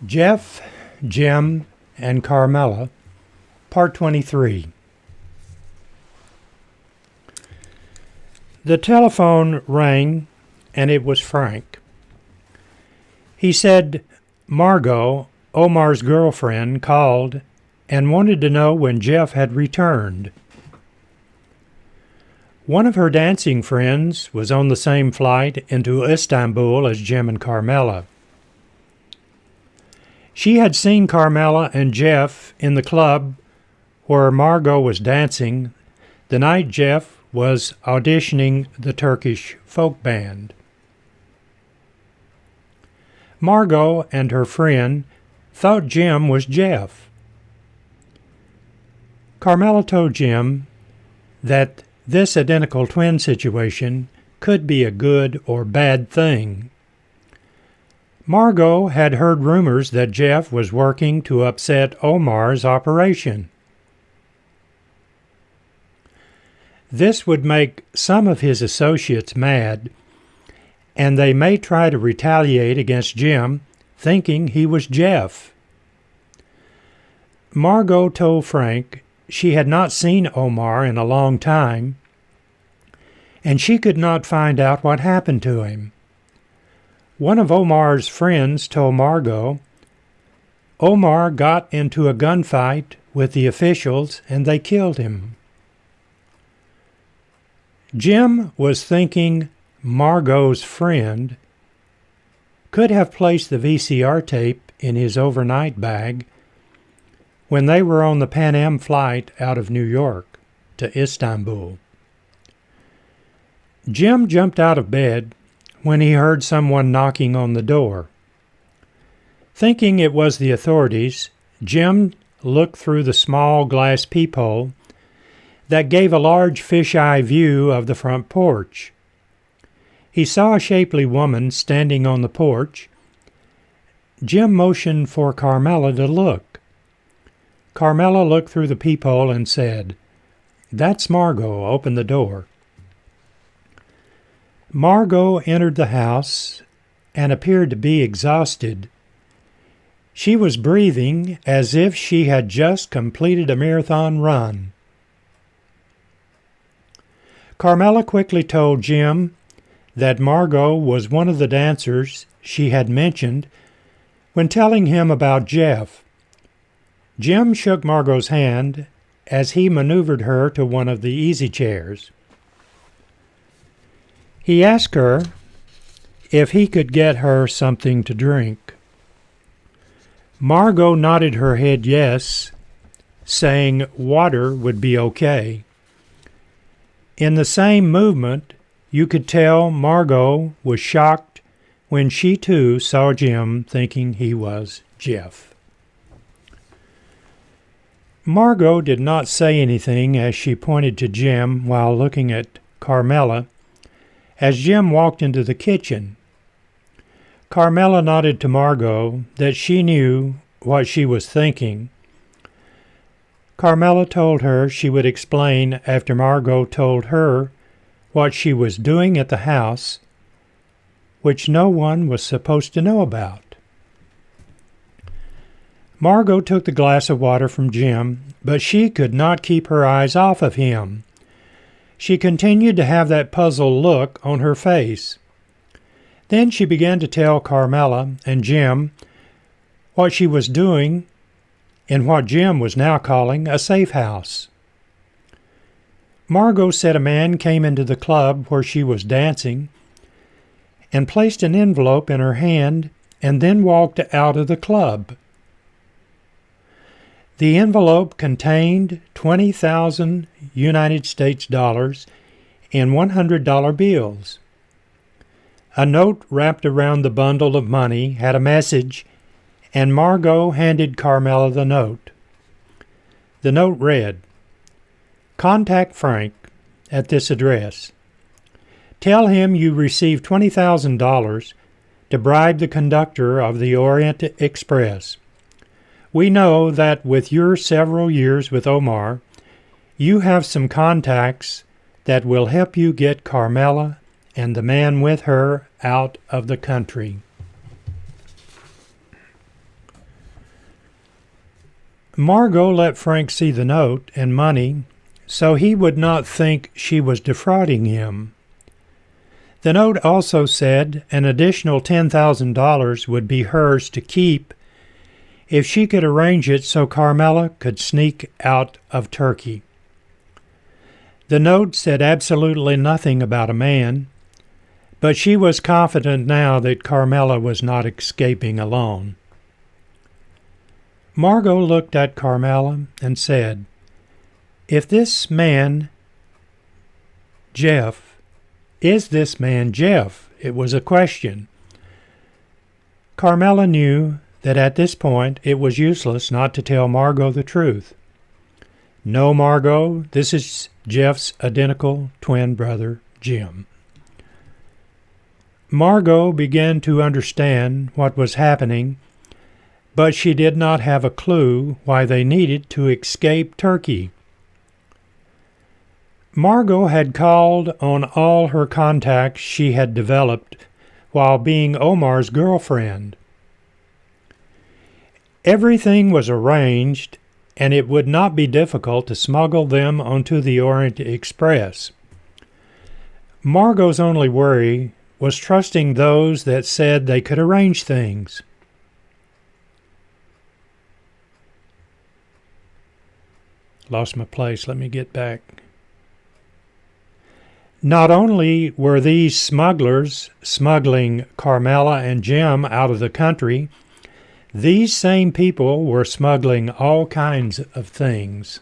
Jeff, Jim, and Carmela, Part 23. The telephone rang, and it was Frank. He said Margot, Omar's girlfriend, called and wanted to know when Jeff had returned. One of her dancing friends was on the same flight into Istanbul as Jim and Carmela. She had seen Carmela and Jeff in the club where Margot was dancing the night Jeff was auditioning the Turkish folk band. Margot and her friend thought Jim was Jeff. Carmela told Jim that this identical twin situation could be a good or bad thing. Margot had heard rumors that Jeff was working to upset Omar's operation. This would make some of his associates mad, and they may try to retaliate against Jim, thinking he was Jeff. Margot told Frank she had not seen Omar in a long time, and she could not find out what happened to him. One of Omar's friends told Margot Omar got into a gunfight with the officials and they killed him. Jim was thinking Margot's friend could have placed the VCR tape in his overnight bag when they were on the Pan Am flight out of New York to Istanbul. Jim jumped out of bed when he heard someone knocking on the door. Thinking it was the authorities, Jim looked through the small glass peephole that gave a large fisheye view of the front porch. He saw a shapely woman standing on the porch. Jim motioned for Carmela to look. Carmela looked through the peephole and said, "That's Margot. Open the door." Margot entered the house and appeared to be exhausted. She was breathing as if she had just completed a marathon run. Carmela quickly told Jim that Margot was one of the dancers she had mentioned when telling him about Jeff. Jim shook Margot's hand as he maneuvered her to one of the easy chairs. He asked her if he could get her something to drink. Margot nodded her head yes, saying water would be okay. In the same movement, you could tell Margot was shocked when she too saw Jim, thinking he was Jeff. Margot did not say anything as she pointed to Jim while looking at Carmela as Jim walked into the kitchen. Carmela nodded to Margot that she knew what she was thinking. Carmela told her she would explain after Margot told her what she was doing at the house, which no one was supposed to know about. Margot took the glass of water from Jim, but she could not keep her eyes off of him. She continued to have that puzzled look on her face. Then she began to tell Carmela and Jim what she was doing in what Jim was now calling a safe house. Margot said a man came into the club where she was dancing and placed an envelope in her hand and then walked out of the club. The envelope contained 20,000 United States dollars in $100 bills. A note wrapped around the bundle of money had a message, and Margot handed Carmela the note. The note read, "Contact Frank at this address. Tell him you received $20,000 to bribe the conductor of the Orient Express. We know that with your several years with Omar, you have some contacts that will help you get Carmela and the man with her out of the country." Margot let Frank see the note and money so he would not think she was defrauding him. The note also said an additional $10,000 would be hers to keep if she could arrange it so Carmela could sneak out of Turkey. The note said absolutely nothing about a man, but she was confident now that Carmela was not escaping alone. Margot looked at Carmela and said, "If this man, Jeff, is this man Jeff?" It was a question. Carmela knew that at this point it was useless not to tell Margot the truth. "No, Margot, this is Jeff's identical twin brother, Jim." Margot began to understand what was happening, but she did not have a clue why they needed to escape Turkey. Margot had called on all her contacts she had developed while being Omar's girlfriend. Everything was arranged, and it would not be difficult to smuggle them onto the Orient Express. Margot's only worry was trusting those that said they could arrange things. Lost my place. Let me get back. Not only were these smugglers smuggling Carmela and Jim out of the country, these same people were smuggling all kinds of things.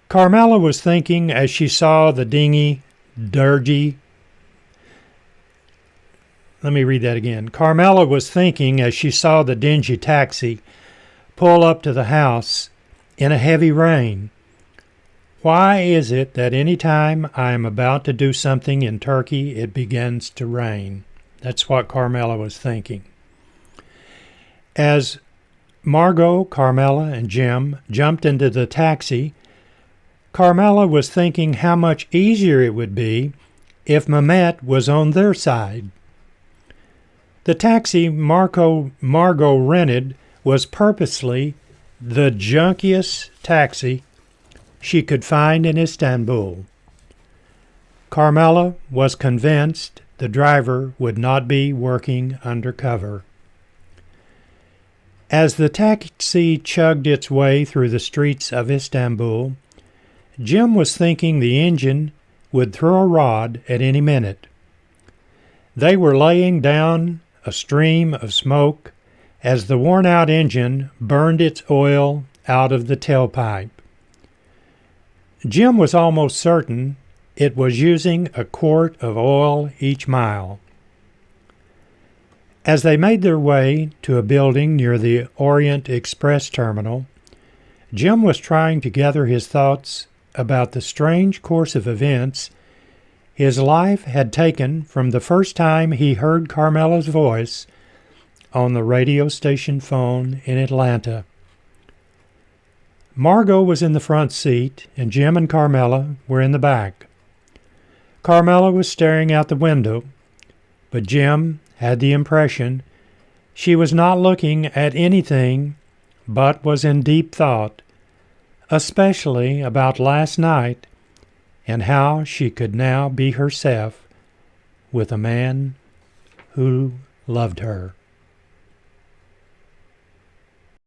Carmela was thinking as she saw the Carmela was thinking as she saw the dingy taxi pull up to the house in a heavy rain. Why is it that any time I am about to do something in Turkey, it begins to rain? That's what Carmela was thinking. As Margot, Carmela, and Jim jumped into the taxi, Carmela was thinking how much easier it would be if Mehmet was on their side. The taxi Margot rented was purposely the junkiest taxi she could find in Istanbul. Carmela was convinced the driver would not be working undercover. As the taxi chugged its way through the streets of Istanbul, Jim was thinking the engine would throw a rod at any minute. They were laying down a stream of smoke as the worn-out engine burned its oil out of the tailpipe. Jim was almost certain it was using a quart of oil each mile. As they made their way to a building near the Orient Express terminal, Jim was trying to gather his thoughts about the strange course of events his life had taken from the first time he heard Carmela's voice on the radio station phone in Atlanta. Margot was in the front seat, and Jim and Carmela were in the back. Carmela was staring out the window, but Jim had the impression she was not looking at anything but was in deep thought, especially about last night and how she could now be herself with a man who loved her.